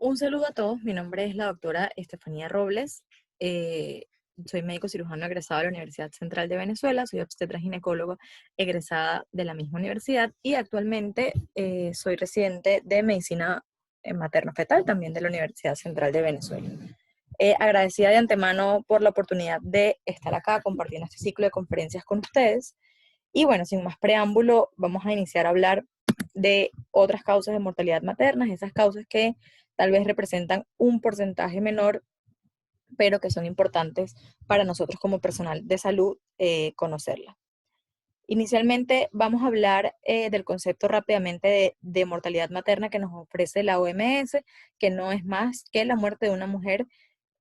Un saludo a todos, mi nombre es la doctora Estefanía Robles, soy médico cirujano egresado de la Universidad Central de Venezuela, soy obstetra ginecólogo egresada de la misma universidad y actualmente soy residente de medicina materno-fetal también de la Universidad Central de Venezuela. Agradecida de antemano por la oportunidad de estar acá compartiendo este ciclo de conferencias con ustedes. Y bueno, sin más preámbulo, vamos a iniciar a hablar de otras causas de mortalidad materna, esas causas que tal vez representan un porcentaje menor, pero que son importantes para nosotros como personal de salud conocerlas. Inicialmente vamos a hablar del concepto rápidamente de mortalidad materna que nos ofrece la OMS, que no es más que la muerte de una mujer,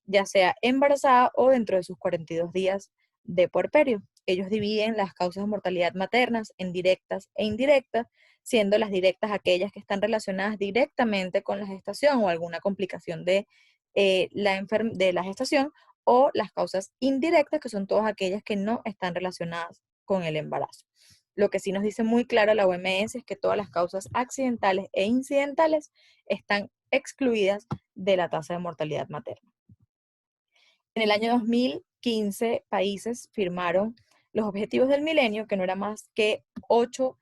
ya sea embarazada o dentro de sus 42 días de puerperio. Ellos dividen las causas de mortalidad maternas en directas e indirectas, siendo las directas aquellas que están relacionadas directamente con la gestación o alguna complicación de la gestación, o las causas indirectas, que son todas aquellas que no están relacionadas con el embarazo. Lo que sí nos dice muy claro la OMS es que todas las causas accidentales e incidentales están excluidas de la tasa de mortalidad materna. En el año 2015, países firmaron los objetivos del milenio, que no era más que 8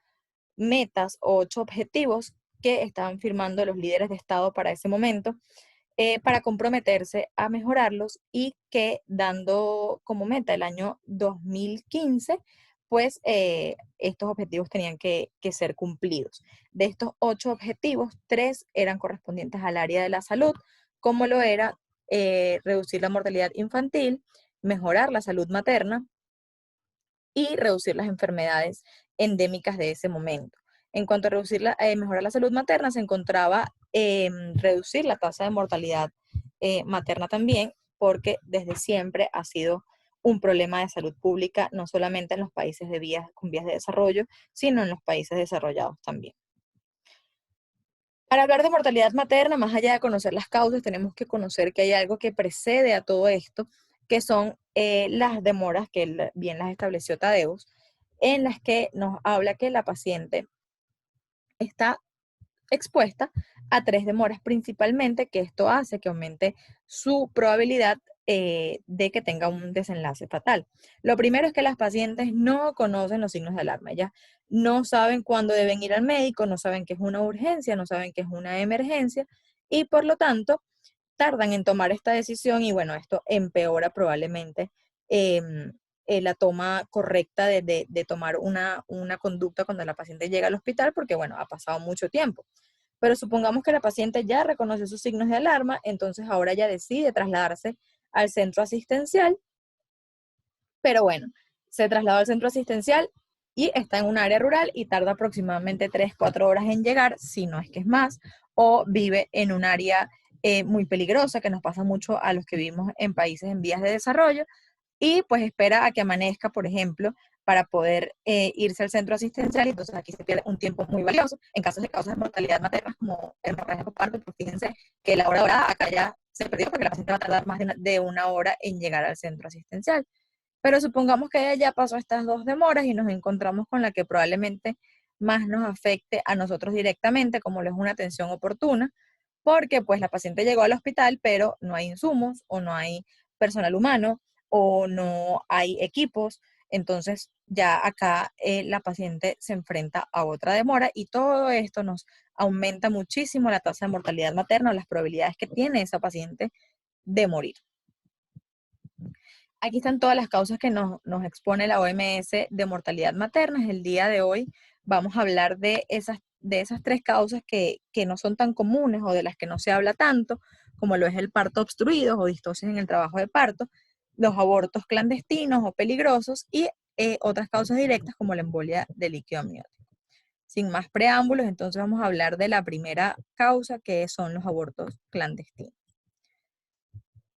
metas o 8 objetivos que estaban firmando los líderes de Estado para ese momento, para comprometerse a mejorarlos, y que dando como meta el año 2015, pues estos objetivos tenían que ser cumplidos. De estos 8 objetivos, 3 eran correspondientes al área de la salud, como lo era reducir la mortalidad infantil, mejorar la salud materna y reducir las enfermedades endémicas de ese momento. En cuanto a mejorar la salud materna, se encontraba reducir la tasa de mortalidad materna también, porque desde siempre ha sido un problema de salud pública, no solamente en los países con vías de desarrollo, sino en los países desarrollados también. Para hablar de mortalidad materna, más allá de conocer las causas, tenemos que conocer que hay algo que precede a todo esto, que son las demoras que bien las estableció Tadeus, en las que nos habla que la paciente está expuesta a 3 demoras principalmente, que esto hace que aumente su probabilidad de que tenga un desenlace fatal. Lo primero es que las pacientes no conocen los signos de alarma, ellas no saben cuándo deben ir al médico, no saben qué es una urgencia, no saben qué es una emergencia, y por lo tanto tardan en tomar esta decisión, y bueno, esto empeora probablemente la toma correcta de tomar una conducta cuando la paciente llega al hospital, porque bueno, ha pasado mucho tiempo. Pero supongamos que la paciente ya reconoce sus signos de alarma, entonces ahora ya decide trasladarse al centro asistencial, pero bueno, se trasladó al centro asistencial y está en un área rural y tarda aproximadamente 3, 4 horas en llegar, si no es que es más, o vive en un área muy peligrosa, que nos pasa mucho a los que vivimos en países en vías de desarrollo, y pues espera a que amanezca, por ejemplo, para poder irse al centro asistencial. Entonces aquí se pierde un tiempo muy valioso. En casos de causas de mortalidad materna como hemorragia por parto, pues fíjense que la hora dorada acá ya se perdió, porque la paciente va a tardar más de una hora en llegar al centro asistencial. Pero supongamos que ella ya pasó estas 2 demoras y nos encontramos con la que probablemente más nos afecte a nosotros directamente, como lo es una atención oportuna, porque pues la paciente llegó al hospital, pero no hay insumos o no hay personal humano o no hay equipos. Entonces ya acá la paciente se enfrenta a otra demora, y todo esto nos aumenta muchísimo la tasa de mortalidad materna, las probabilidades que tiene esa paciente de morir. Aquí están todas las causas que nos expone la OMS de mortalidad materna. El día de hoy vamos a hablar de esas 3 causas que no son tan comunes, o de las que no se habla tanto, como lo es el parto obstruido o distosis en el trabajo de parto, los abortos clandestinos o peligrosos, y otras causas directas como la embolia de líquido amniótico. Sin más preámbulos, entonces vamos a hablar de la primera causa, que son los abortos clandestinos.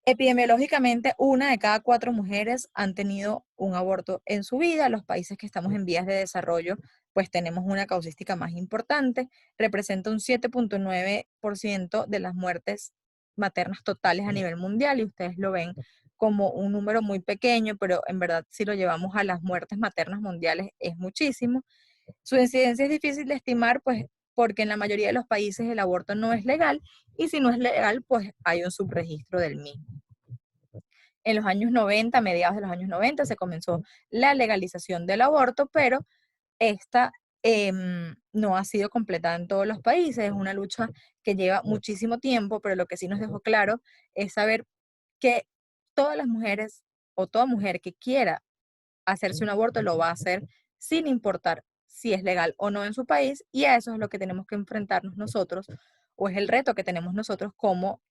Epidemiológicamente, 1 de cada 4 mujeres han tenido un aborto en su vida. Los países que estamos en vías de desarrollo, pues tenemos una causística más importante. Representa un 7,9% de las muertes maternas totales a nivel mundial, y ustedes lo ven como un número muy pequeño, pero en verdad si lo llevamos a las muertes maternas mundiales es muchísimo. Su incidencia es difícil de estimar, pues porque en la mayoría de los países el aborto no es legal y si no es legal, pues hay un subregistro del mismo. En los años 90, mediados de los años 90, se comenzó la legalización del aborto, pero esta no ha sido completada en todos los países. Es una lucha que lleva muchísimo tiempo, pero lo que sí nos dejó claro es saber que todas las mujeres o toda mujer que quiera hacerse un aborto lo va a hacer sin importar si es legal o no en su país, y a eso es lo que tenemos que enfrentarnos nosotros, o es el reto que tenemos nosotros como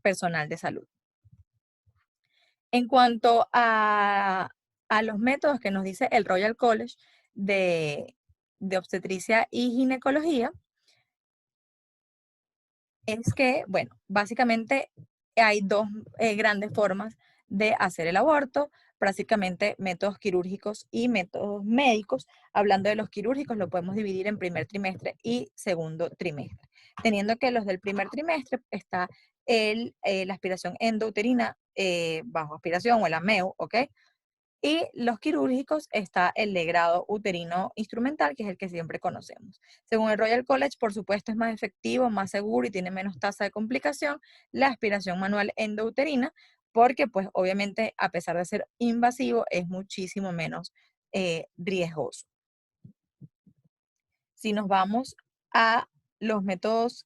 personal de salud. En cuanto a los métodos que nos dice el Royal College de Obstetricia y Ginecología, es que, bueno, básicamente hay dos grandes formas de hacer el aborto, básicamente métodos quirúrgicos y métodos médicos. Hablando de los quirúrgicos, lo podemos dividir en primer trimestre y segundo trimestre, teniendo que los del primer trimestre está la aspiración endouterina bajo aspiración o el AMEU, ¿ok? Y los quirúrgicos está el legrado uterino instrumental, que es el que siempre conocemos. Según el Royal College, por supuesto, es más efectivo, más seguro y tiene menos tasa de complicación la aspiración manual endouterina, porque pues obviamente a pesar de ser invasivo, es muchísimo menos riesgoso. Si nos vamos a los métodos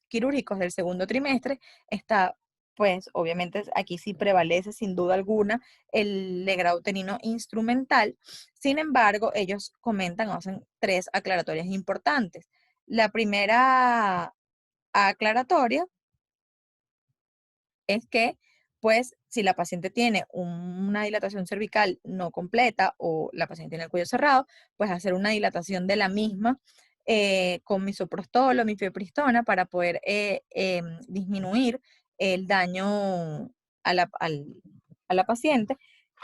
quirúrgicos del segundo trimestre, está, pues obviamente aquí sí prevalece sin duda alguna el legrado uterino instrumental. Sin embargo, ellos comentan, hacen tres aclaratorias importantes. La primera aclaratoria es que, pues, si la paciente tiene una dilatación cervical no completa o la paciente tiene el cuello cerrado, pues hacer una dilatación de la misma con misoprostol o mifepristona para poder disminuir el daño a la paciente.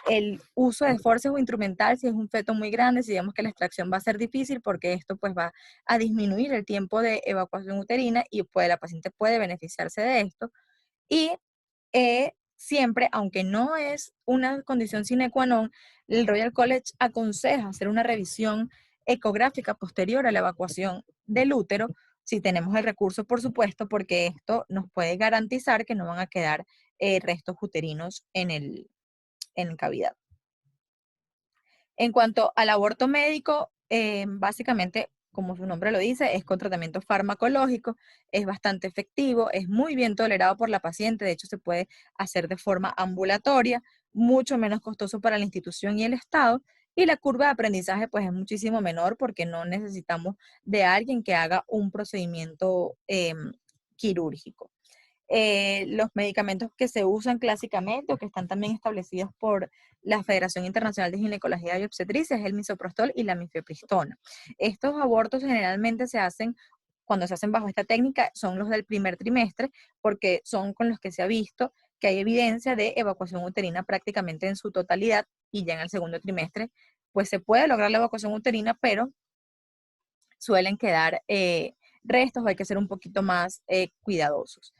El uso de forceps o instrumental, si es un feto muy grande, si digamos que la extracción va a ser difícil, porque esto pues va a disminuir el tiempo de evacuación uterina y pues la paciente puede beneficiarse de esto. Y siempre, aunque no es una condición sine qua non, el Royal College aconseja hacer una revisión ecográfica posterior a la evacuación del útero, si tenemos el recurso, por supuesto, porque esto nos puede garantizar que no van a quedar restos uterinos en cavidad. En cuanto al aborto médico, básicamente, como su nombre lo dice, es con tratamiento farmacológico, es bastante efectivo, es muy bien tolerado por la paciente, de hecho se puede hacer de forma ambulatoria, mucho menos costoso para la institución y el Estado, y la curva de aprendizaje pues es muchísimo menor porque no necesitamos de alguien que haga un procedimiento quirúrgico. Los medicamentos que se usan clásicamente o que están también establecidos por la Federación Internacional de Ginecología y Obstetricia es el misoprostol y la mifepristona. Estos abortos generalmente se hacen, cuando se hacen bajo esta técnica, son los del primer trimestre, porque son con los que se ha visto que hay evidencia de evacuación uterina prácticamente en su totalidad, y ya en el segundo trimestre, pues se puede lograr la evacuación uterina, pero suelen quedar restos, o hay que ser un poquito más cuidadosos.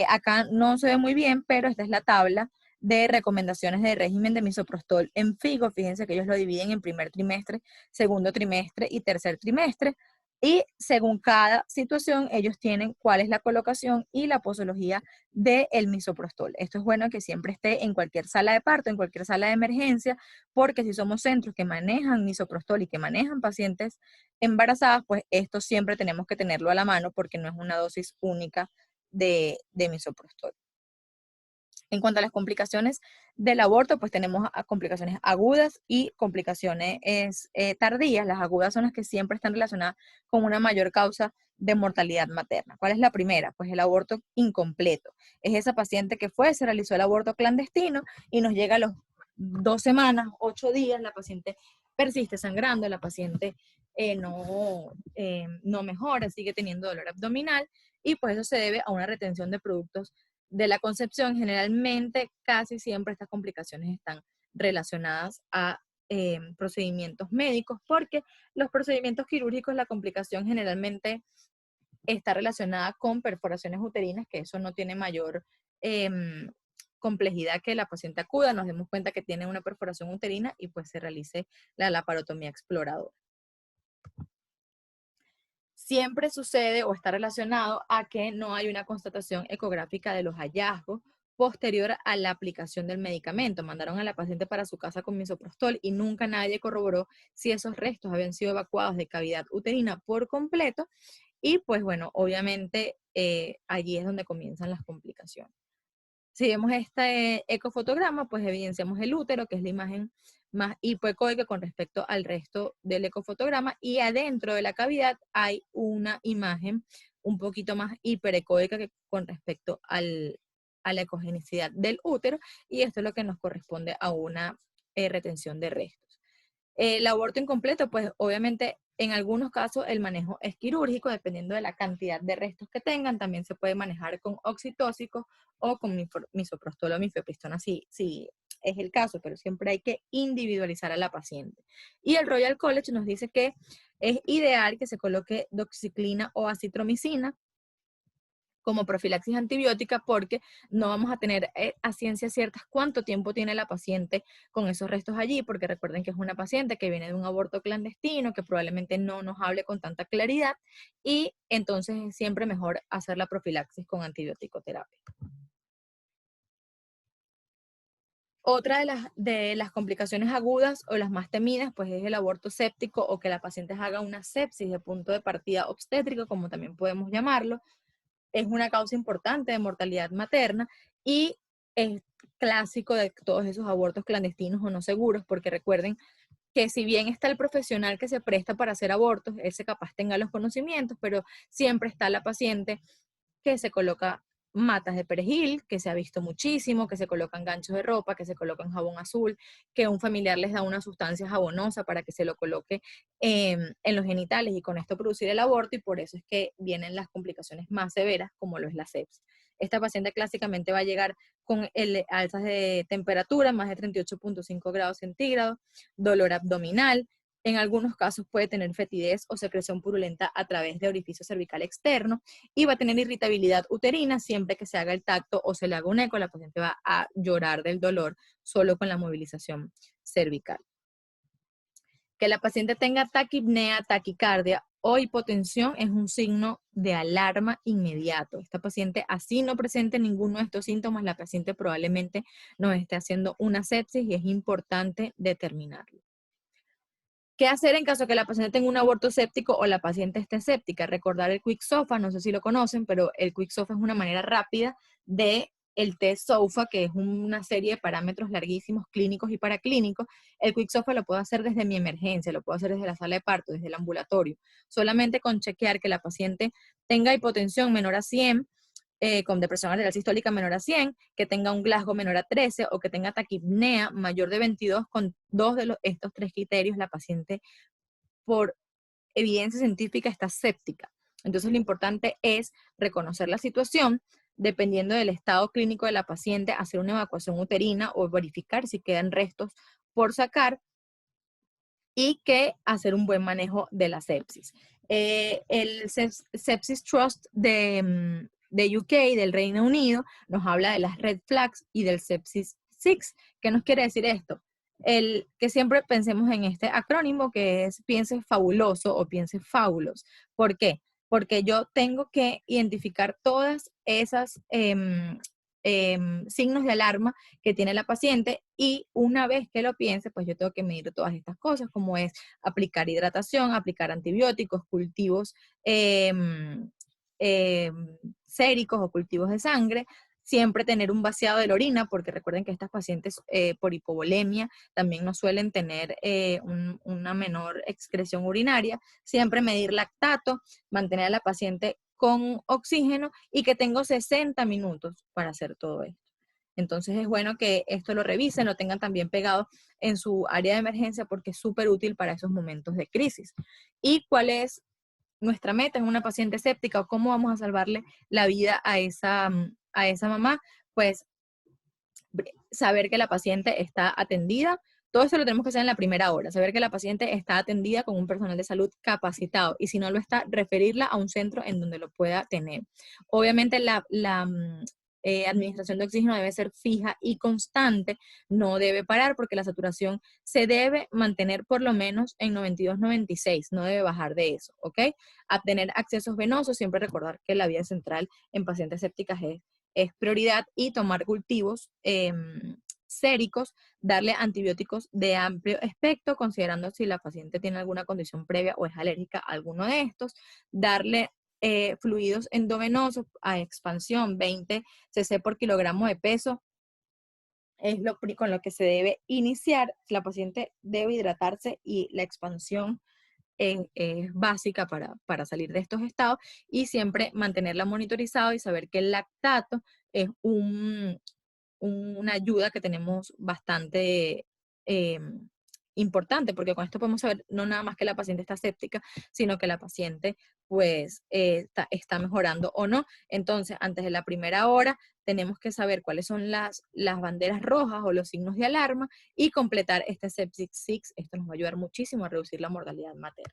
Acá no se ve muy bien, pero esta es la tabla de recomendaciones de régimen de misoprostol en FIGO. Fíjense que ellos lo dividen en primer trimestre, segundo trimestre y tercer trimestre. Y según cada situación, ellos tienen cuál es la colocación y la posología del misoprostol. Esto es bueno que siempre esté en cualquier sala de parto, en cualquier sala de emergencia, porque si somos centros que manejan misoprostol y que manejan pacientes embarazadas, pues esto siempre tenemos que tenerlo a la mano porque no es una dosis única de misoprostol. En cuanto a las complicaciones del aborto, pues tenemos complicaciones agudas y complicaciones tardías. Las agudas son las que siempre están relacionadas con una mayor causa de mortalidad materna. ¿Cuál es la primera? Pues el aborto incompleto. Es esa paciente que se realizó el aborto clandestino y nos llega a los 2 semanas, 8 días, la paciente persiste sangrando, la paciente no mejora, sigue teniendo dolor abdominal, y pues eso se debe a una retención de productos de la concepción. Generalmente, casi siempre estas complicaciones están relacionadas a procedimientos médicos, porque los procedimientos quirúrgicos, la complicación generalmente está relacionada con perforaciones uterinas, que eso no tiene mayor complejidad que la paciente acuda, nos demos cuenta que tiene una perforación uterina y pues se realice la laparotomía exploradora. siempre sucede o está relacionado a que no hay una constatación ecográfica de los hallazgos posterior a la aplicación del medicamento. Mandaron a la paciente para su casa con misoprostol y nunca nadie corroboró si esos restos habían sido evacuados de cavidad uterina por completo. Y pues bueno, obviamente allí es donde comienzan las complicaciones. Si vemos este ecofotograma, pues evidenciamos el útero, que es la imagen más hipoecoica con respecto al resto del ecofotograma, y adentro de la cavidad hay una imagen un poquito más hiperecoica que con respecto a la ecogenicidad del útero, y esto es lo que nos corresponde a una retención de restos. El aborto incompleto, pues obviamente en algunos casos el manejo es quirúrgico, dependiendo de la cantidad de restos que tengan. También se puede manejar con oxitóxicos o con misoprostol o mifepristona, si es el caso, pero siempre hay que individualizar a la paciente. Y el Royal College nos dice que es ideal que se coloque doxiciclina o acitromicina como profilaxis antibiótica, porque no vamos a tener a ciencia cierta cuánto tiempo tiene la paciente con esos restos allí, porque recuerden que es una paciente que viene de un aborto clandestino, que probablemente no nos hable con tanta claridad, y entonces es siempre mejor hacer la profilaxis con antibiótico-terapia. Otra de las complicaciones agudas o las más temidas, pues es el aborto séptico, o que la paciente haga una sepsis de punto de partida obstétrico, como también podemos llamarlo. Es una causa importante de mortalidad materna y es clásico de todos esos abortos clandestinos o no seguros, porque recuerden que si bien está el profesional que se presta para hacer abortos, ese capaz tenga los conocimientos, pero siempre está la paciente que se coloca matas de perejil, que se ha visto muchísimo, que se colocan ganchos de ropa, que se colocan jabón azul, que un familiar les da una sustancia jabonosa para que se lo coloque en los genitales y con esto producir el aborto, y por eso es que vienen las complicaciones más severas, como lo es la sepsis. Esta paciente clásicamente va a llegar con alzas de temperatura, más de 38.5 grados centígrados, dolor abdominal, en algunos casos puede tener fetidez o secreción purulenta a través de orificio cervical externo, y va a tener irritabilidad uterina siempre que se haga el tacto o se le haga un eco. La paciente va a llorar del dolor solo con la movilización cervical. Que la paciente tenga taquipnea, taquicardia o hipotensión es un signo de alarma inmediato. Esta paciente, así no presente ninguno de estos síntomas, la paciente probablemente nos esté haciendo una sepsis y es importante determinarlo. ¿Qué hacer en caso de que la paciente tenga un aborto séptico o la paciente esté séptica? Recordar el Quick SOFA, no sé si lo conocen, pero el Quick SOFA es una manera rápida de el test SOFA, que es una serie de parámetros larguísimos, clínicos y paraclínicos. El Quick SOFA lo puedo hacer desde mi emergencia, lo puedo hacer desde la sala de parto, desde el ambulatorio, solamente con chequear que la paciente tenga hipotensión menor a 100, con depresión arterial sistólica menor a 100, que tenga un Glasgow menor a 13 o que tenga taquipnea mayor de 22. Con dos de estos tres criterios, la paciente, por evidencia científica, está séptica. Entonces lo importante es reconocer la situación, dependiendo del estado clínico de la paciente, hacer una evacuación uterina o verificar si quedan restos por sacar, y que hacer un buen manejo de la sepsis. El Sepsis Trust de UK, del Reino Unido, nos habla de las red flags y del Sepsis 6. ¿Qué nos quiere decir esto? El que siempre pensemos en este acrónimo, que es piense fabuloso o piense fabulous. ¿Por qué? Porque yo tengo que identificar todas esas signos de alarma que tiene la paciente, y una vez que lo piense, pues yo tengo que medir todas estas cosas, como es aplicar hidratación, aplicar antibióticos, cultivos eh, eh, séricos o cultivos de sangre, siempre tener un vaciado de la orina, porque recuerden que estas pacientes por hipovolemia también no suelen tener una menor excreción urinaria, siempre medir lactato, mantener a la paciente con oxígeno, y que tengo 60 minutos para hacer todo esto. Entonces es bueno que esto lo revisen, lo tengan también pegado en su área de emergencia, porque es súper útil para esos momentos de crisis. ¿Y cuál es nuestra meta en una paciente séptica, o cómo vamos a salvarle la vida a esa mamá? Pues saber que la paciente está atendida. Todo esto lo tenemos que hacer en la primera hora, saber que la paciente está atendida con un personal de salud capacitado, y si no lo está, referirla a un centro en donde lo pueda tener. Obviamente administración de oxígeno debe ser fija y constante, no debe parar porque la saturación se debe mantener por lo menos en 92-96, no debe bajar de eso, ¿ok? A tener accesos venosos, siempre recordar que la vía central en pacientes sépticas es prioridad y tomar cultivos séricos, darle antibióticos de amplio espectro, considerando si la paciente tiene alguna condición previa o es alérgica a alguno de estos, darle fluidos endovenosos a expansión 20 cc por kilogramo de peso, es con lo que se debe iniciar. La paciente debe hidratarse y la expansión es básica para salir de estos estados y siempre mantenerla monitorizado y saber que el lactato es una ayuda que tenemos bastante importante, porque con esto podemos saber no nada más que la paciente está séptica, sino que la paciente pues está mejorando o no. Entonces, antes de la primera hora, tenemos que saber cuáles son las banderas rojas o los signos de alarma y completar este Sepsis 6. Esto nos va a ayudar muchísimo a reducir la mortalidad materna.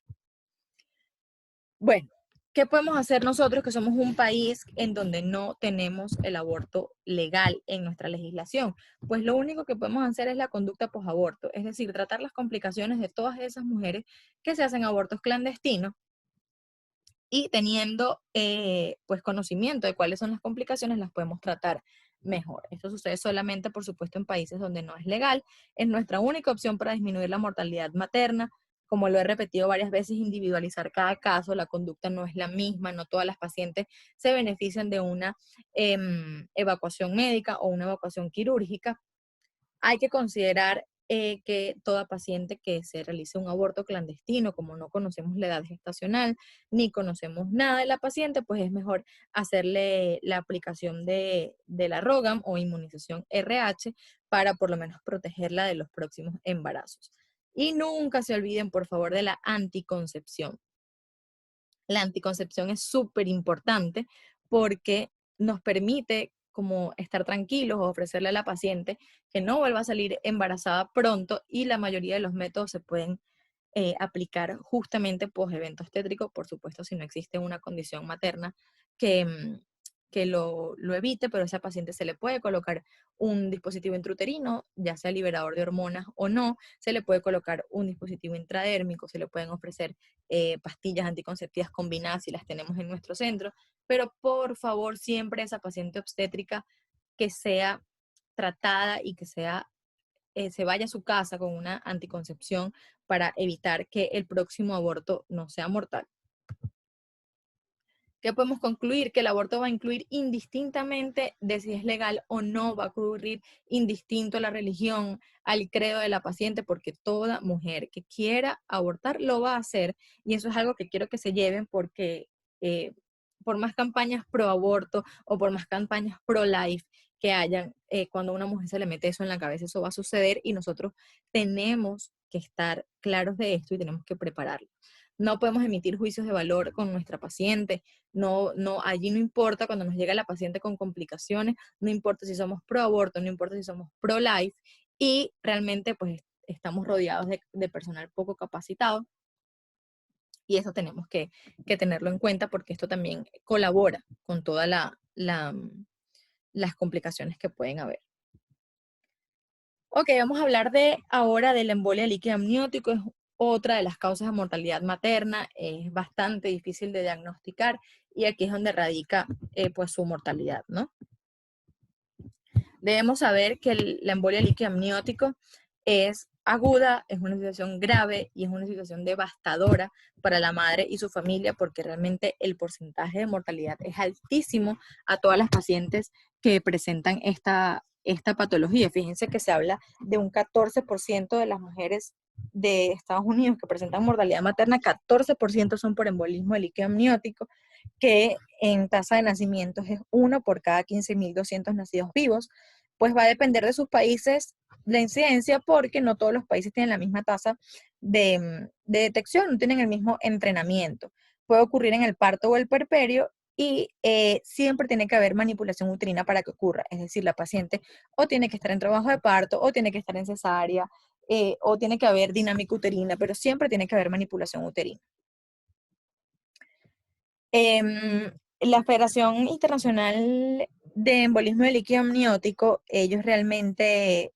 Bueno, ¿qué podemos hacer nosotros que somos un país en donde no tenemos el aborto legal en nuestra legislación? Pues lo único que podemos hacer es la conducta posaborto, es decir, tratar las complicaciones de todas esas mujeres que se hacen abortos clandestinos y teniendo pues conocimiento de cuáles son las complicaciones, las podemos tratar mejor. Esto sucede solamente, por supuesto, en países donde no es legal. Es nuestra única opción para disminuir la mortalidad materna. Como lo he repetido varias veces, individualizar cada caso, la conducta no es la misma, no todas las pacientes se benefician de una evacuación médica o una evacuación quirúrgica. Hay que considerar que toda paciente que se realice un aborto clandestino, como no conocemos la edad gestacional, ni conocemos nada de la paciente, pues es mejor hacerle la aplicación de la ROGAM o inmunización RH para por lo menos protegerla de los próximos embarazos. Y nunca se olviden, por favor, de la anticoncepción. La anticoncepción es súper importante porque nos permite como estar tranquilos o ofrecerle a la paciente que no vuelva a salir embarazada pronto y la mayoría de los métodos se pueden aplicar justamente post evento obstétrico, por supuesto si no existe una condición materna que, que lo evite, pero a esa paciente se le puede colocar un dispositivo intrauterino, ya sea liberador de hormonas o no, se le puede colocar un dispositivo intradérmico, se le pueden ofrecer pastillas anticonceptivas combinadas si las tenemos en nuestro centro, pero por favor siempre esa paciente obstétrica que sea tratada y que se vaya a su casa con una anticoncepción para evitar que el próximo aborto no sea mortal. ¿Qué podemos concluir? Que el aborto va a incluir indistintamente de si es legal o no, va a ocurrir indistinto a la religión, al credo de la paciente, porque toda mujer que quiera abortar lo va a hacer. Y eso es algo que quiero que se lleven porque por más campañas pro aborto o por más campañas pro life que hayan, cuando a una mujer se le mete eso en la cabeza, eso va a suceder y nosotros tenemos que estar claros de esto y tenemos que prepararlo. No podemos emitir juicios de valor con nuestra paciente, allí no importa cuando nos llega la paciente con complicaciones, no importa si somos pro aborto, no importa si somos pro life y realmente pues estamos rodeados de personal poco capacitado y eso tenemos que tenerlo en cuenta porque esto también colabora con todas las complicaciones que pueden haber. Ok, vamos a hablar ahora de la embolia líquida amniótico. Es otra de las causas de mortalidad materna. Es bastante difícil de diagnosticar y aquí es donde radica pues su mortalidad, ¿no? Debemos saber que la embolia líquida amniótico es aguda, es una situación grave y es una situación devastadora para la madre y su familia porque realmente el porcentaje de mortalidad es altísimo a todas las pacientes que presentan esta patología. Fíjense que se habla de un 14% de las mujeres de Estados Unidos que presentan mortalidad materna, 14% son por embolismo de líquido amniótico, que en tasa de nacimientos es 1 por cada 15.200 nacidos vivos. Pues va a depender de sus países la incidencia porque no todos los países tienen la misma tasa de detección, no tienen el mismo entrenamiento. Puede ocurrir en el parto o el puerperio y siempre tiene que haber manipulación uterina para que ocurra. Es decir, la paciente o tiene que estar en trabajo de parto o tiene que estar en cesárea o tiene que haber dinámica uterina, pero siempre tiene que haber manipulación uterina. La Federación Internacional de embolismo de líquido amniótico, ellos realmente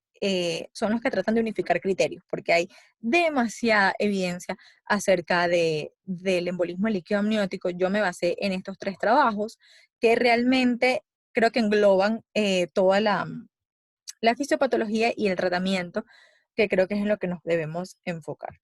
son los que tratan de unificar criterios, porque hay demasiada evidencia acerca del embolismo de líquido amniótico. Yo me basé en estos 3 trabajos que realmente creo que engloban toda la fisiopatología y el tratamiento, que creo que es en lo que nos debemos enfocar.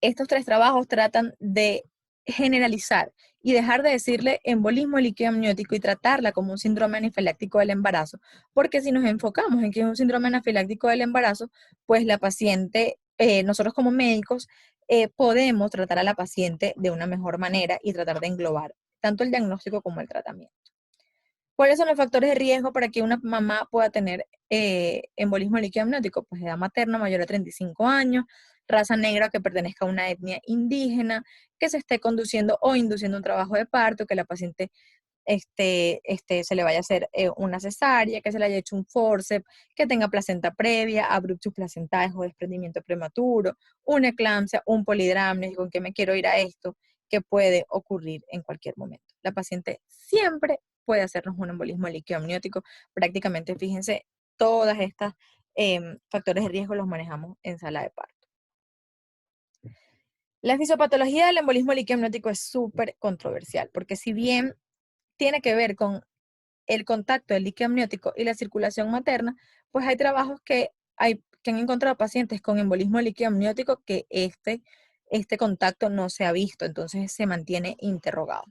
Estos 3 trabajos tratan de generalizar y dejar de decirle embolismo líquido amniótico y tratarla como un síndrome anafiláctico del embarazo, porque si nos enfocamos en que es un síndrome anafiláctico del embarazo, pues la paciente, nosotros como médicos, podemos tratar a la paciente de una mejor manera y tratar de englobar tanto el diagnóstico como el tratamiento. ¿Cuáles son los factores de riesgo para que una mamá pueda tener embolismo líquido amniótico? Pues edad materna mayor a 35 años, raza negra que pertenezca a una etnia indígena, que se esté conduciendo o induciendo un trabajo de parto, que la paciente se le vaya a hacer una cesárea, que se le haya hecho un forceps, que tenga placenta previa, abruptus placentales o desprendimiento prematuro, una eclampsia, un polidramnis, con qué me quiero ir a esto, que puede ocurrir en cualquier momento. La paciente siempre puede hacernos un embolismo líquido amniótico. Prácticamente, fíjense, todas estas factores de riesgo los manejamos en sala de parto. La fisiopatología del embolismo líquido amniótico es súper controversial, porque si bien tiene que ver con el contacto del líquido amniótico y la circulación materna, pues hay trabajos que han encontrado pacientes con embolismo líquido amniótico que este contacto no se ha visto, entonces se mantiene interrogado.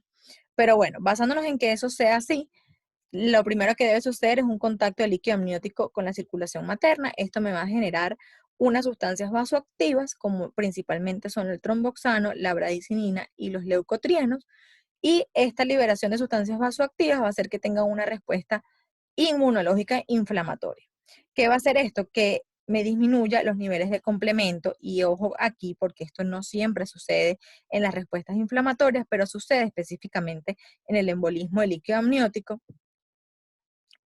Pero bueno, basándonos en que eso sea así, lo primero que debe suceder es un contacto de líquido amniótico con la circulación materna. Esto me va a generar unas sustancias vasoactivas, como principalmente son el tromboxano, la bradicinina y los leucotrienos, y esta liberación de sustancias vasoactivas va a hacer que tenga una respuesta inmunológica inflamatoria. ¿Qué va a hacer esto? Que me disminuya los niveles de complemento, y ojo aquí porque esto no siempre sucede en las respuestas inflamatorias, pero sucede específicamente en el embolismo de líquido amniótico.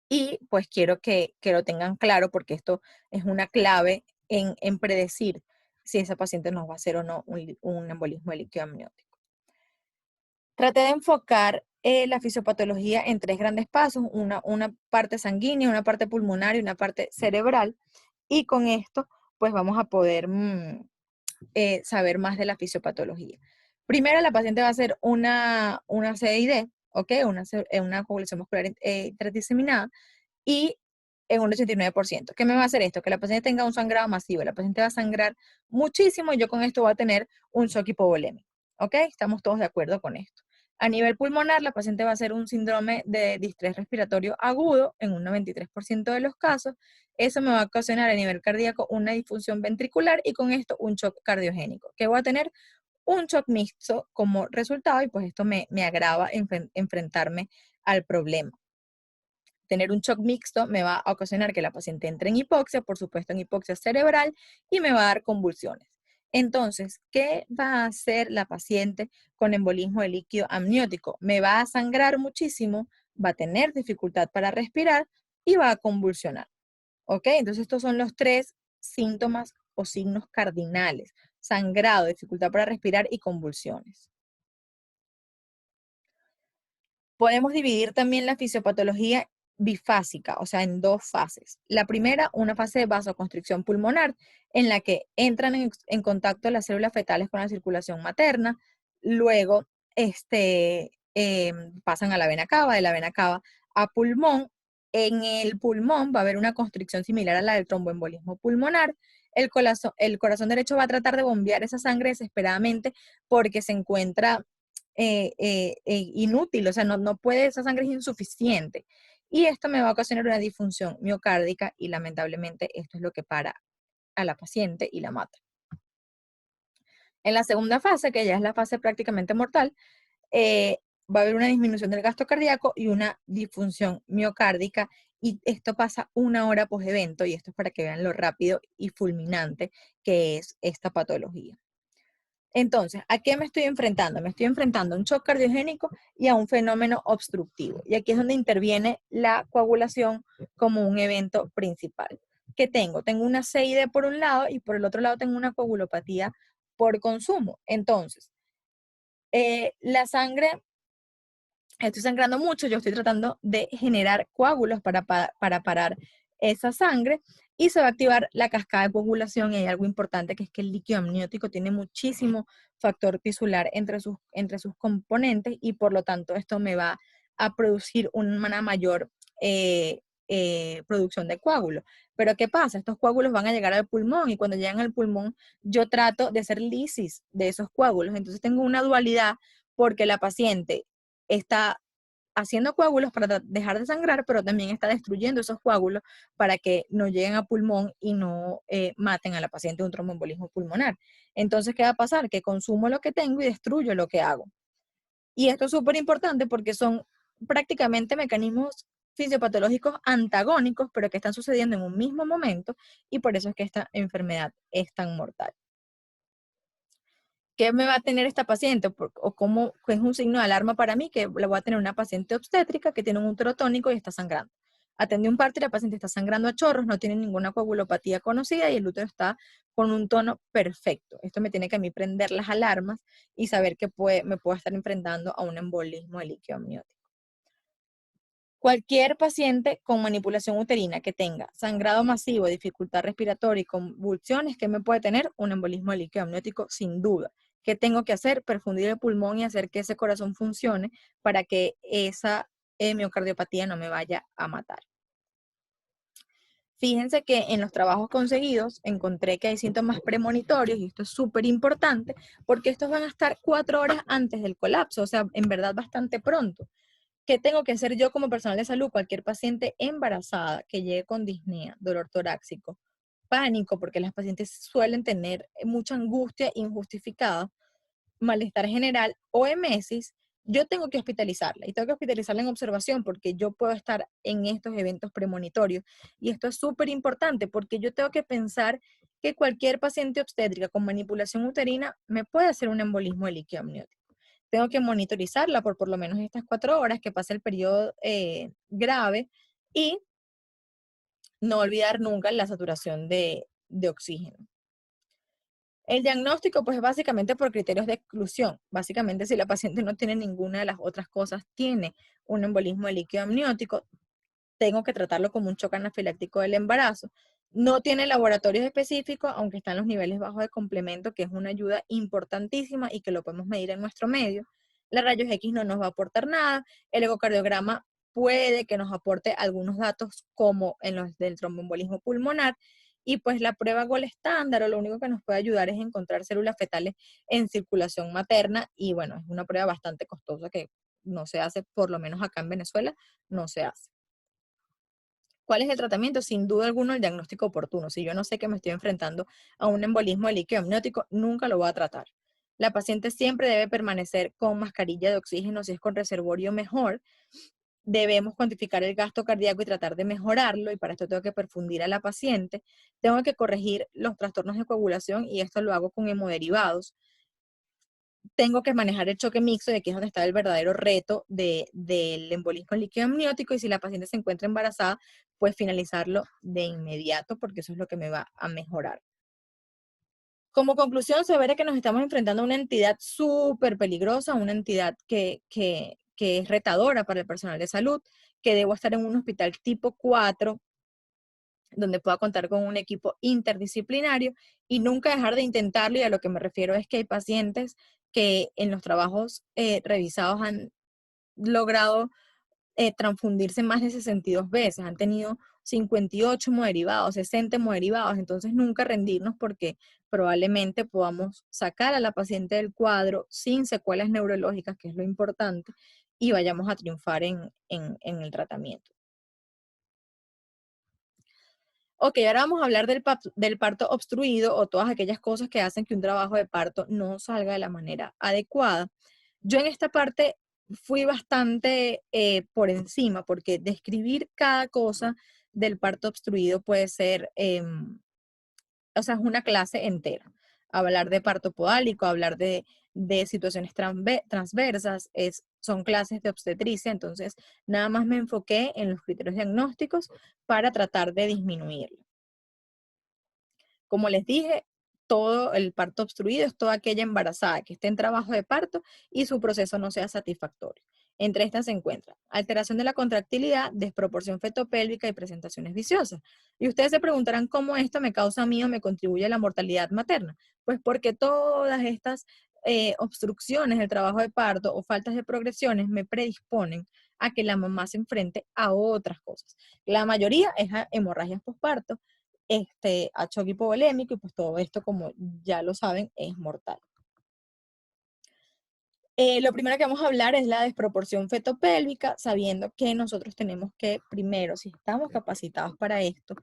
Y pues quiero que lo tengan claro porque esto es una clave en predecir si esa paciente nos va a hacer o no un embolismo de líquido amniótico. Traté de enfocar la fisiopatología en 3 grandes pasos, una parte sanguínea, una parte pulmonar y una parte cerebral. Y con esto, pues vamos a poder saber más de la fisiopatología. Primero, la paciente va a hacer una CID, ¿ok? Una coagulación muscular intradiseminada, y en un 89%. ¿Qué me va a hacer esto? Que la paciente tenga un sangrado masivo. La paciente va a sangrar muchísimo y yo con esto voy a tener un shock hipovolémico. ¿Ok? Estamos todos de acuerdo con esto. A nivel pulmonar, la paciente va a hacer un síndrome de distrés respiratorio agudo en un 93% de los casos. Eso me va a ocasionar a nivel cardíaco una disfunción ventricular y con esto un shock cardiogénico. ¿Qué voy a tener? Un shock mixto como resultado, y pues esto me agrava enfrentarme al problema. Tener un shock mixto me va a ocasionar que la paciente entre en hipoxia, por supuesto en hipoxia cerebral, y me va a dar convulsiones. Entonces, ¿qué va a hacer la paciente con embolismo de líquido amniótico? Me va a sangrar muchísimo, va a tener dificultad para respirar y va a convulsionar. ¿Ok? Entonces, estos son los 3 síntomas o signos cardinales: sangrado, dificultad para respirar y convulsiones. Podemos dividir también la fisiopatología bifásica, o sea, en 2 fases. La primera, una fase de vasoconstricción pulmonar, en la que entran en contacto las células fetales con la circulación materna, luego pasan a la vena cava, de la vena cava a pulmón. En el pulmón va a haber una constricción similar a la del tromboembolismo pulmonar. El corazón derecho va a tratar de bombear esa sangre desesperadamente porque se encuentra inútil, o sea, no puede, esa sangre es insuficiente. Y esto me va a ocasionar una disfunción miocárdica y lamentablemente esto es lo que para a la paciente y la mata. En la segunda fase, que ya es la fase prácticamente mortal, va a haber una disminución del gasto cardíaco y una disfunción miocárdica, y esto pasa 1 hora post evento, y esto es para que vean lo rápido y fulminante que es esta patología. Entonces, ¿a qué me estoy enfrentando? Me estoy enfrentando a un shock cardiogénico y a un fenómeno obstructivo. Y aquí es donde interviene la coagulación como un evento principal. ¿Qué tengo? Tengo una CID por un lado y por el otro lado tengo una coagulopatía por consumo. Entonces, la sangre estoy sangrando mucho, yo estoy tratando de generar coágulos para parar esa sangre y se va a activar la cascada de coagulación y hay algo importante que es que el líquido amniótico tiene muchísimo factor tisular entre sus componentes y por lo tanto esto me va a producir una mayor producción de coágulos. Pero ¿qué pasa? Estos coágulos van a llegar al pulmón y cuando llegan al pulmón yo trato de hacer lisis de esos coágulos. Entonces tengo una dualidad porque la paciente está haciendo coágulos para dejar de sangrar, pero también está destruyendo esos coágulos para que no lleguen a pulmón y no maten a la paciente de un tromboembolismo pulmonar. Entonces, ¿qué va a pasar? Que consumo lo que tengo y destruyo lo que hago. Y esto es súper importante porque son prácticamente mecanismos fisiopatológicos antagónicos, pero que están sucediendo en un mismo momento y por eso es que esta enfermedad es tan mortal. ¿Qué me va a tener esta paciente? O cómo es un signo de alarma para mí que la voy a tener una paciente obstétrica que tiene un útero tónico y está sangrando. Atendí un parto y la paciente está sangrando a chorros, no tiene ninguna coagulopatía conocida y el útero está con un tono perfecto. Esto me tiene que a mí prender las alarmas y saber que me puedo estar enfrentando a un embolismo de líquido amniótico. Cualquier paciente con manipulación uterina que tenga sangrado masivo, dificultad respiratoria y convulsiones, que me puede tener un embolismo de líquido amniótico sin duda. ¿Qué tengo que hacer? Perfundir el pulmón y hacer que ese corazón funcione para que esa miocardiopatía no me vaya a matar. Fíjense que en los trabajos conseguidos encontré que hay síntomas premonitorios y esto es súper importante porque estos van a estar 4 horas antes del colapso, o sea, en verdad bastante pronto. ¿Qué tengo que hacer yo como personal de salud? Cualquier paciente embarazada que llegue con disnea, dolor torácico, pánico, porque las pacientes suelen tener mucha angustia injustificada, malestar general o emesis, yo tengo que hospitalizarla y tengo que hospitalizarla en observación porque yo puedo estar en estos eventos premonitorios. Y esto es súper importante porque yo tengo que pensar que cualquier paciente obstétrica con manipulación uterina me puede hacer un embolismo de líquido amniótico. Tengo que monitorizarla por lo menos estas 4 horas, que pase el periodo grave y no olvidar nunca la saturación de oxígeno. El diagnóstico, pues básicamente por criterios de exclusión. Básicamente, si la paciente no tiene ninguna de las otras cosas, tiene un embolismo de líquido amniótico, tengo que tratarlo como un shock anafiláctico del embarazo. No tiene laboratorios específicos, aunque están los niveles bajos de complemento, que es una ayuda importantísima y que lo podemos medir en nuestro medio. La rayos X no nos va a aportar nada. El ecocardiograma puede que nos aporte algunos datos como en los del tromboembolismo pulmonar. Y pues la prueba Gold estándar o lo único que nos puede ayudar es encontrar células fetales en circulación materna y bueno, es una prueba bastante costosa que no se hace, por lo menos acá en Venezuela, no se hace. ¿Cuál es el tratamiento? Sin duda alguna, el diagnóstico oportuno. Si yo no sé que me estoy enfrentando a un embolismo de líquido amniótico, nunca lo voy a tratar. La paciente siempre debe permanecer con mascarilla de oxígeno, si es con reservorio mejor. Debemos cuantificar el gasto cardíaco y tratar de mejorarlo, y para esto tengo que perfundir a la paciente. Tengo que corregir los trastornos de coagulación y esto lo hago con hemoderivados. Tengo que manejar el choque mixto, de aquí es donde está el verdadero reto del embolismo líquido amniótico, y si la paciente se encuentra embarazada, pues finalizarlo de inmediato, porque eso es lo que me va a mejorar. Como conclusión, se verá que nos estamos enfrentando a una entidad súper peligrosa, una entidad que es retadora para el personal de salud, que debo estar en un hospital tipo 4 donde pueda contar con un equipo interdisciplinario y nunca dejar de intentarlo. Y a lo que me refiero es que hay pacientes que en los trabajos revisados han logrado transfundirse más de 62 veces, han tenido 58 hemoderivados, 60 hemoderivados, entonces nunca rendirnos porque probablemente podamos sacar a la paciente del cuadro sin secuelas neurológicas, que es lo importante, y vayamos a triunfar en el tratamiento. Ok, ahora vamos a hablar del parto obstruido o todas aquellas cosas que hacen que un trabajo de parto no salga de la manera adecuada. Yo en esta parte fui bastante por encima porque describir cada cosa del parto obstruido puede ser, o sea, es una clase entera. Hablar de parto podálico, hablar de situaciones transversas, son clases de obstetricia, entonces nada más me enfoqué en los criterios diagnósticos para tratar de disminuirlo. Como les dije, todo el parto obstruido es toda aquella embarazada que esté en trabajo de parto y su proceso no sea satisfactorio. Entre estas se encuentran alteración de la contractilidad, desproporción fetopélvica y presentaciones viciosas. Y ustedes se preguntarán cómo esto me causa a mí o me contribuye a la mortalidad materna. Pues porque todas estas obstrucciones del trabajo de parto o faltas de progresiones me predisponen a que la mamá se enfrente a otras cosas. La mayoría es a hemorragias postparto, a choque hipovolémico y pues todo esto, como ya lo saben, es mortal. Lo primero que vamos a hablar es la desproporción fetopélvica, sabiendo que nosotros tenemos que, primero, si estamos capacitados para esto,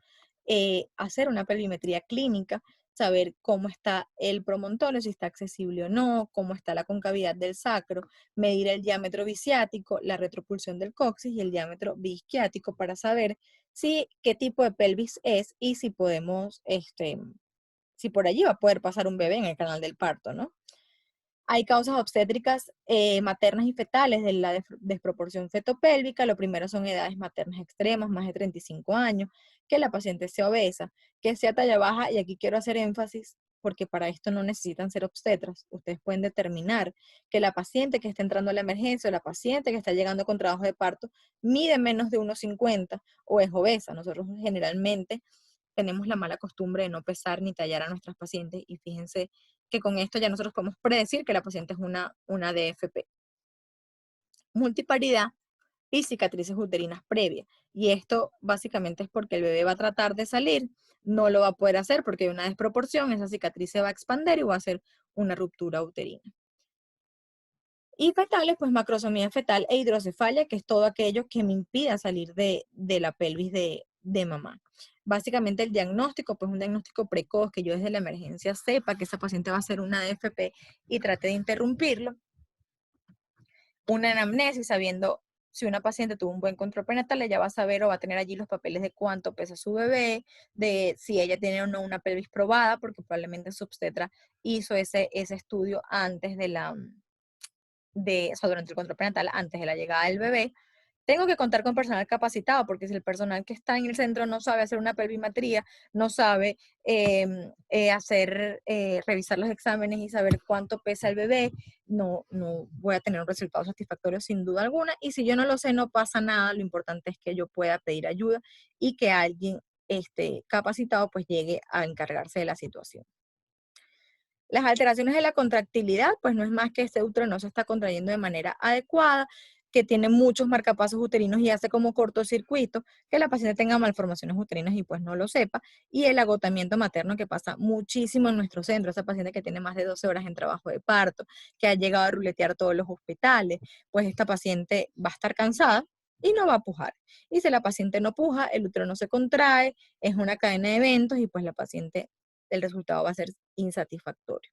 hacer una pelvimetría clínica, saber cómo está el promontorio, si está accesible o no, cómo está la concavidad del sacro, medir el diámetro biciático, la retropulsión del coxis y el diámetro biisquiático para saber si qué tipo de pelvis es y si podemos, si por allí va a poder pasar un bebé en el canal del parto, ¿no? Hay causas obstétricas maternas y fetales de la desproporción fetopélvica. Lo primero son edades maternas extremas, más de 35 años, que la paciente sea obesa, que sea talla baja, y aquí quiero hacer énfasis porque para esto no necesitan ser obstetras. Ustedes pueden determinar que la paciente que está entrando a la emergencia o la paciente que está llegando con trabajo de parto mide menos de 1,50 o es obesa. Nosotros generalmente tenemos la mala costumbre de no pesar ni tallar a nuestras pacientes y fíjense que con esto ya nosotros podemos predecir que la paciente es una DFP. Multiparidad y cicatrices uterinas previas. Y esto básicamente es porque el bebé va a tratar de salir, no lo va a poder hacer porque hay una desproporción, esa cicatriz se va a expandir y va a hacer una ruptura uterina. Y fetales, pues macrosomía fetal e hidrocefalia, que es todo aquello que me impida salir de la pelvis de mamá. Básicamente el diagnóstico, pues un diagnóstico precoz, que yo desde la emergencia sepa que esa paciente va a ser una AFP y trate de interrumpirlo. Una anamnesis, sabiendo si una paciente tuvo un buen control prenatal, ella va a saber o va a tener allí los papeles de cuánto pesa su bebé, de si ella tiene o no una pelvis probada, porque probablemente su obstetra hizo ese estudio antes o sea, durante el control prenatal, antes de la llegada del bebé. Tengo que contar con personal capacitado, porque si el personal que está en el centro no sabe hacer una pelvimetría, no sabe revisar los exámenes y saber cuánto pesa el bebé, no voy a tener un resultado satisfactorio sin duda alguna. Y si yo no lo sé, no pasa nada. Lo importante es que yo pueda pedir ayuda y que alguien capacitado pues llegue a encargarse de la situación. Las alteraciones de la contractilidad, pues no es más que este útero no se está contrayendo de manera adecuada, que tiene muchos marcapasos uterinos y hace como cortocircuito, que la paciente tenga malformaciones uterinas y pues no lo sepa, y el agotamiento materno que pasa muchísimo en nuestro centro, esa paciente que tiene más de 12 horas en trabajo de parto, que ha llegado a ruletear todos los hospitales, pues esta paciente va a estar cansada y no va a pujar. Y si la paciente no puja, el útero no se contrae, es una cadena de eventos y pues la paciente, el resultado va a ser insatisfactorio.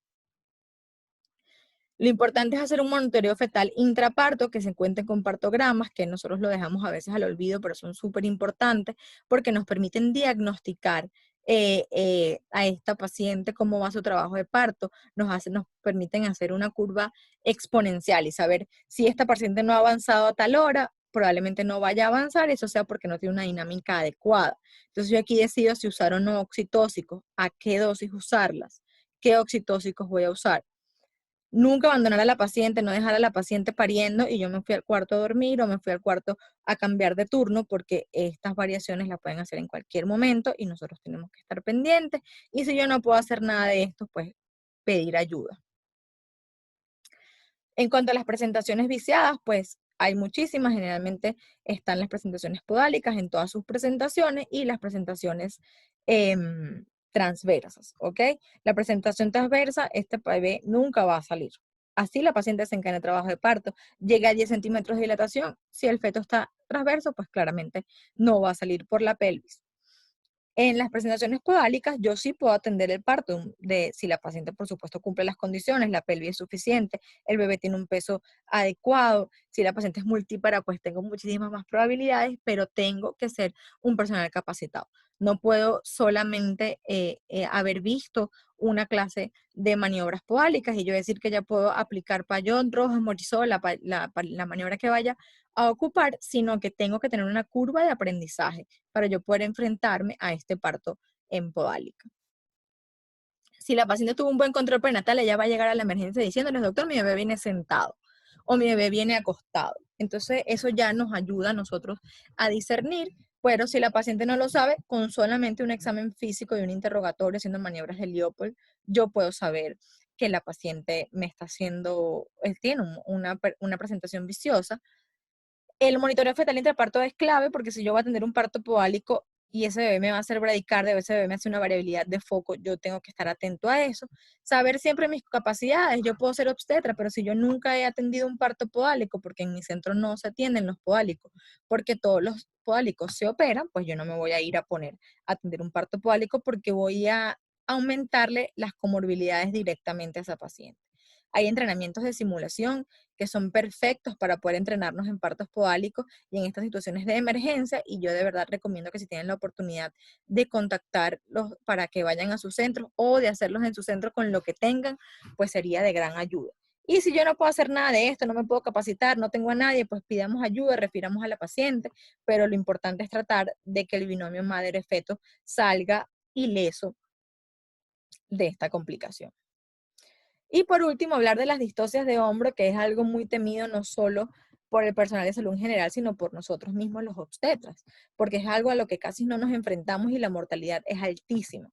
Lo importante es hacer un monitoreo fetal intraparto, que se encuentre con partogramas, que nosotros lo dejamos a veces al olvido, pero son súper importantes porque nos permiten diagnosticar a esta paciente cómo va su trabajo de parto, nos permiten hacer una curva exponencial y saber si esta paciente no ha avanzado a tal hora, probablemente no vaya a avanzar, eso sea porque no tiene una dinámica adecuada. Entonces yo aquí decido si usar o no oxitóxicos, a qué dosis usarlas, qué oxitóxicos voy a usar. Nunca abandonar a la paciente, no dejar a la paciente pariendo y yo me fui al cuarto a dormir o me fui al cuarto a cambiar de turno, porque estas variaciones las pueden hacer en cualquier momento y nosotros tenemos que estar pendientes. Y si yo no puedo hacer nada de esto, pues pedir ayuda. En cuanto a las presentaciones viciadas, pues hay muchísimas. Generalmente están las presentaciones podálicas en todas sus presentaciones y las presentaciones transversas, ¿ok? La presentación transversa, este bebé nunca va a salir. Así la paciente se encarga de trabajo de parto, llega a 10 centímetros de dilatación. Si el feto está transverso, pues claramente no va a salir por la pelvis. En las presentaciones podálicas, yo sí puedo atender el parto si la paciente, por supuesto, cumple las condiciones, la pelvis es suficiente, el bebé tiene un peso adecuado. Si la paciente es multípara, pues tengo muchísimas más probabilidades, pero tengo que ser un personal capacitado. No puedo solamente haber visto una clase de maniobras podálicas y yo decir que ya puedo aplicar payón, roja, morisol, la maniobra que vaya a ocupar, sino que tengo que tener una curva de aprendizaje para yo poder enfrentarme a este parto en podálica. Si la paciente tuvo un buen control prenatal, ella va a llegar a la emergencia diciéndoles, doctor, mi bebé viene sentado o mi bebé viene acostado. Entonces, eso ya nos ayuda a nosotros a discernir, pero si la paciente no lo sabe, con solamente un examen físico y un interrogatorio haciendo maniobras de Leopold, yo puedo saber que la paciente me está haciendo, tiene una presentación viciosa. El monitoreo fetal intraparto es clave porque si yo voy a tener un parto podálico y ese bebé me va a hacer bradicardia, ese bebé me hace una variabilidad de foco, yo tengo que estar atento a eso. Saber siempre mis capacidades, yo puedo ser obstetra, pero si yo nunca he atendido un parto podálico, porque en mi centro no se atienden los podálicos, porque todos los podálicos se operan, pues yo no me voy a ir a poner a atender un parto podálico porque voy a aumentarle las comorbilidades directamente a esa paciente. Hay entrenamientos de simulación que son perfectos para poder entrenarnos en partos podálicos y en estas situaciones de emergencia, y yo de verdad recomiendo que si tienen la oportunidad de contactarlos para que vayan a sus centros o de hacerlos en su centro con lo que tengan, pues sería de gran ayuda. Y si yo no puedo hacer nada de esto, no me puedo capacitar, no tengo a nadie, pues pidamos ayuda, refiramos a la paciente, pero lo importante es tratar de que el binomio madre-feto salga ileso de esta complicación. Y por último, hablar de las distocias de hombro, que es algo muy temido no solo por el personal de salud en general, sino por nosotros mismos los obstetras, porque es algo a lo que casi no nos enfrentamos y la mortalidad es altísima.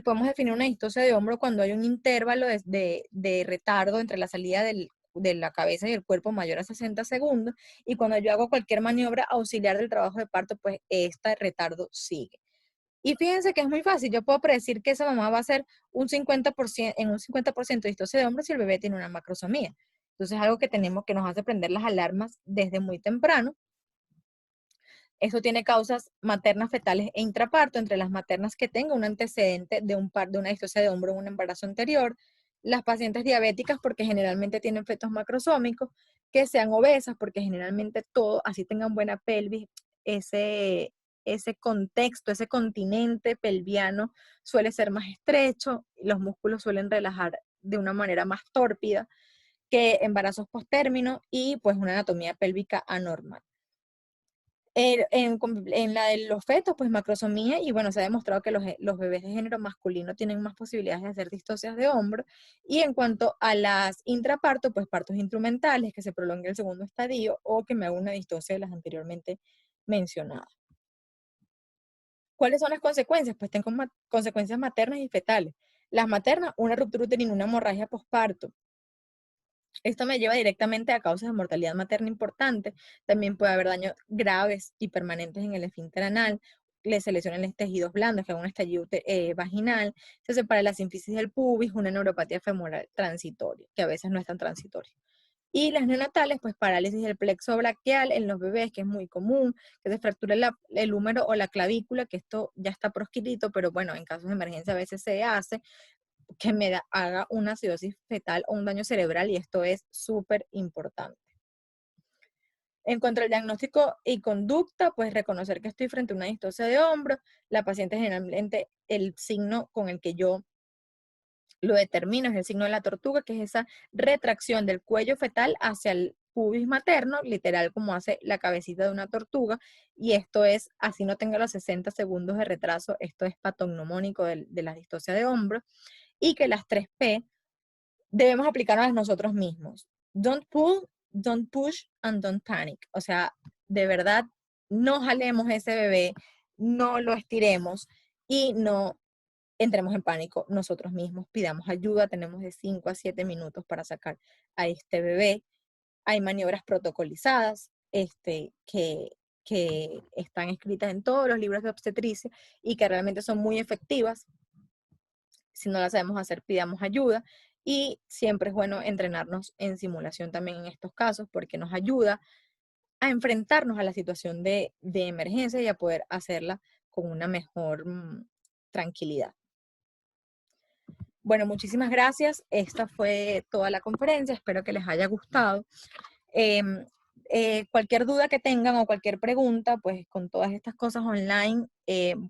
Podemos definir una distocia de hombro cuando hay un intervalo de retardo entre la salida de la cabeza y el cuerpo mayor a 60 segundos, y cuando yo hago cualquier maniobra auxiliar del trabajo de parto, pues este retardo sigue. Y fíjense que es muy fácil, yo puedo predecir que esa mamá va a ser un 50%, en un 50% de distosia de hombro si el bebé tiene una macrosomía. Entonces es algo que tenemos, que nos hace prender las alarmas desde muy temprano. Eso tiene causas maternas, fetales e intraparto, entre las maternas que tengan un antecedente de una distosia de hombro en un embarazo anterior, las pacientes diabéticas porque generalmente tienen fetos macrosómicos, que sean obesas porque generalmente todo, así tengan buena pelvis, ese, ese contexto, ese continente pelviano suele ser más estrecho, los músculos suelen relajar de una manera más tórpida que embarazos postérmino y pues una anatomía pélvica anormal. En la de los fetos, pues macrosomía, y bueno, se ha demostrado que los bebés de género masculino tienen más posibilidades de hacer distocias de hombro. Y en cuanto a las intraparto, pues partos instrumentales, que se prolongue el segundo estadio o que me haga una distosia de las anteriormente mencionadas. ¿Cuáles son las consecuencias? Pues tengo consecuencias maternas y fetales. Las maternas, una ruptura uterina, una hemorragia posparto. Esto me lleva directamente a causas de mortalidad materna importante. También puede haber daños graves y permanentes en el esfínter anal, se lesionan los tejidos blandos, que es un estallido vaginal, se separa la sínfisis del pubis, una neuropatía femoral transitoria, que a veces no es tan transitoria. Y las neonatales, pues parálisis del plexo braquial en los bebés, que es muy común, que se fracture el húmero o la clavícula, que esto ya está proscrito, pero bueno, en casos de emergencia a veces se hace, que haga una acidosis fetal o un daño cerebral, y esto es súper importante. En cuanto al diagnóstico y conducta, pues reconocer que estoy frente a una distosia de hombro. La paciente generalmente, el signo con el que yo lo determino es el signo de la tortuga, que es esa retracción del cuello fetal hacia el pubis materno, literal como hace la cabecita de una tortuga, y esto es, así no tenga los 60 segundos de retraso, esto es patognomónico de la distosia de hombro, y que las 3P debemos aplicarnos nosotros mismos. Don't pull, don't push, and don't panic. O sea, de verdad, no jalemos ese bebé, no lo estiremos y no entremos en pánico nosotros mismos. Pidamos ayuda, tenemos de 5 a 7 minutos para sacar a este bebé. Hay maniobras protocolizadas que están escritas en todos los libros de obstetricia y que realmente son muy efectivas. Si no la sabemos hacer, pidamos ayuda. Y siempre es bueno entrenarnos en simulación también en estos casos porque nos ayuda a enfrentarnos a la situación de emergencia y a poder hacerla con una mejor tranquilidad. Bueno, muchísimas gracias. Esta fue toda la conferencia. Espero que les haya gustado. Em, cualquier duda que tengan o cualquier pregunta, pues con todas estas cosas online,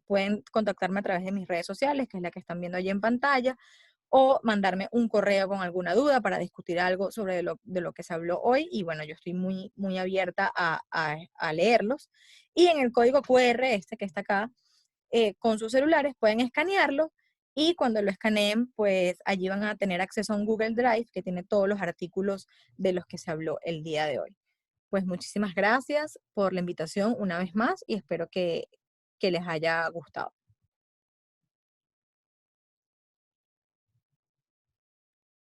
pueden contactarme a través de mis redes sociales, que es la que están viendo allí en pantalla, o mandarme un correo con alguna duda para discutir algo sobre de lo que se habló hoy. Y bueno, yo estoy muy, muy abierta a leerlos. Y en el código QR, este que está acá, con sus celulares pueden escanearlo, y cuando lo escaneen, pues allí van a tener acceso a un Google Drive que tiene todos los artículos de los que se habló el día de hoy. Pues muchísimas gracias por la invitación una vez más y espero que les haya gustado.